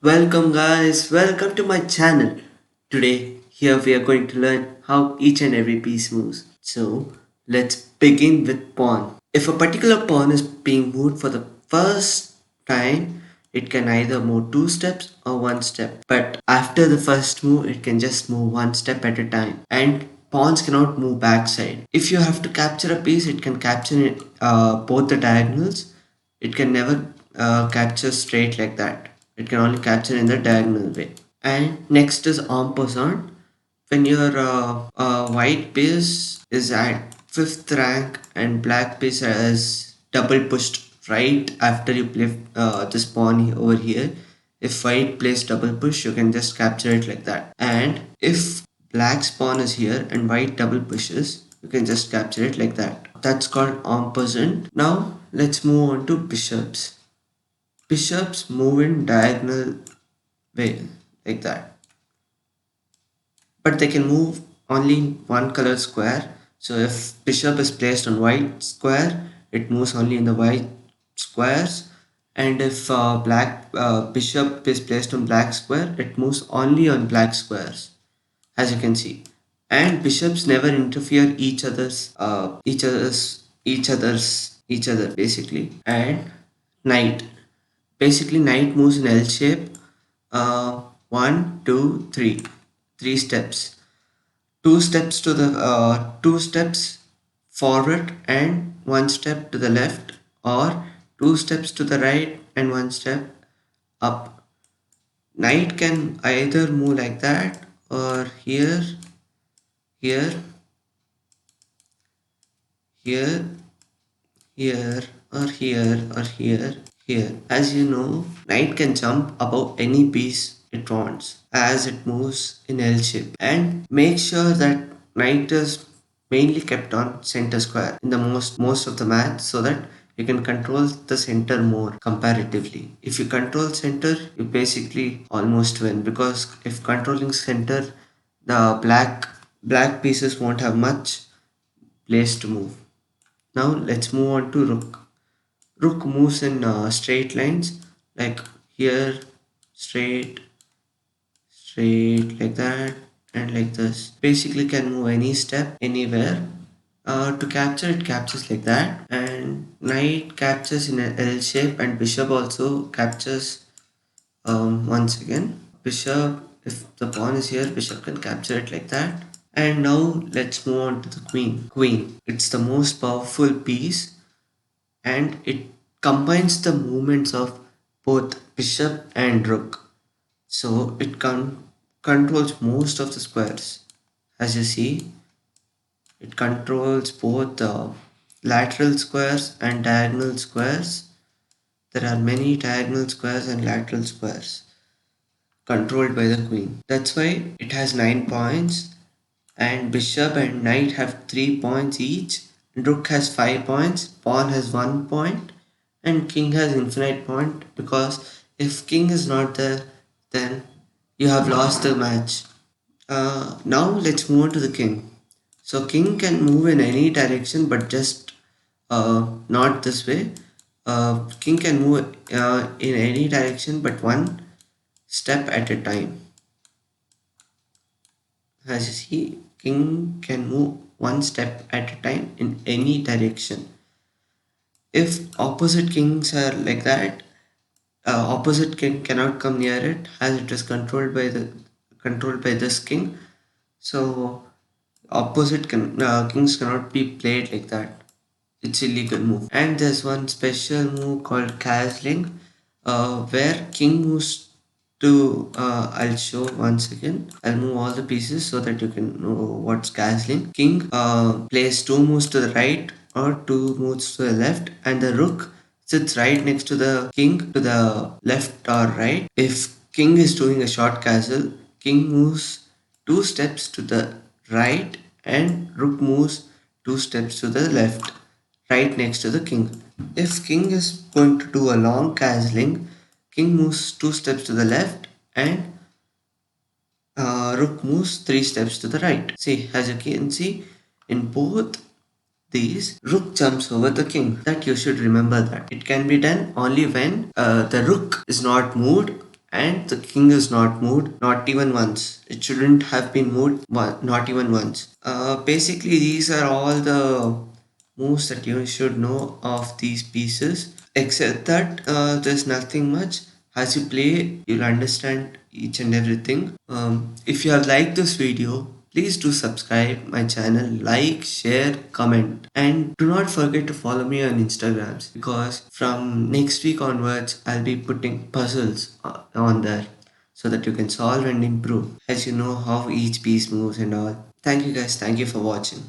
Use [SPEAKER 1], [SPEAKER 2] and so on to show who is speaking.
[SPEAKER 1] Welcome guys, welcome to my channel. Today here we are going to learn how each and every piece moves. So let's begin with pawn. If a particular pawn is being moved for the first time, it can either move two steps or one step. But after the first move, it can just move one step at a time. And pawns cannot move backside. If you have to capture a piece, it can capture it, both the diagonals. It can never capture straight like that. It can only capture in the diagonal way. And next is en passant. When your white piece is at fifth rank and black piece is double pushed right after you play this pawn over here. If white plays double push, you can just capture it like that. And if black's pawn is here and white double pushes, you can just capture it like that. That's called en passant. Now let's move on to bishops. Bishops move in diagonal way like that, but they can move only in one color square. So if bishop is placed on white square, it moves only in the white squares, and if black bishop is placed on black square, it moves only on black squares, as you can see. And bishops never interfere each other basically. And knight, basically knight moves in L shape. One, two, three, three steps. Two steps forward and one step to the left, or two steps to the right and one step up. Knight can either move like that, or here, here, here, here, or here, or here, here. As you know, knight can jump above any piece it wants as it moves in L shape. And make sure that knight is mainly kept on center square in the most of the match, so that you can control the center more comparatively. If you control center, you basically almost win, because if controlling center, the black pieces won't have much place to move. Now let's move on to rook. Rook moves in straight lines, like here, straight, straight, like that, and like this. Basically can move any step anywhere. To capture, it captures like that, and knight captures in an L shape, and bishop also captures once again. Bishop, if the pawn is here, bishop can capture it like that. And now let's move on to the queen. Queen, it's the most powerful piece, and it combines the movements of both bishop and rook. So it controls most of the squares. As you see, it controls both lateral squares and diagonal squares. There are many diagonal squares and lateral squares controlled by the queen. That's why it has 9 points, and bishop and knight have 3 points each. Rook has 5 points, pawn has 1 point, and king has infinite point, because if king is not there, then you have lost the match. Now let's move on to the king. So king can move in any direction, but just not this way. King can move in any direction, but one step at a time. As you see, king can move one step at a time in any direction. If opposite kings are like that, opposite king cannot come near it, as it is controlled by this king. So kings cannot be played like that. It's illegal move. And there's one special move called castling, where king moves to. I'll show once again. I'll move all the pieces so that you can know what's castling. King plays two moves to the right or two moves to the left, and the rook sits right next to the king to the left or right. If king is doing a short castle, king moves two steps to the right, and rook moves two steps to the left, right next to the king. If king is going to do a long castling, king moves two steps to the left, and rook moves three steps to the right. See, as you can see, in both these, rook jumps over the king. That you should remember that. It can be done only when the rook is not moved and the king is not moved, not even once. It shouldn't have been moved, not even once. Basically, these are all the moves that you should know of these pieces, except that there's nothing much. As you play, you'll understand each and everything. If you have liked this video, please do subscribe my channel, like, share, comment, and do not forget to follow me on Instagrams, because from next week onwards I'll be putting puzzles on there so that you can solve and improve as you know how each piece moves and all. Thank you guys, thank you for watching.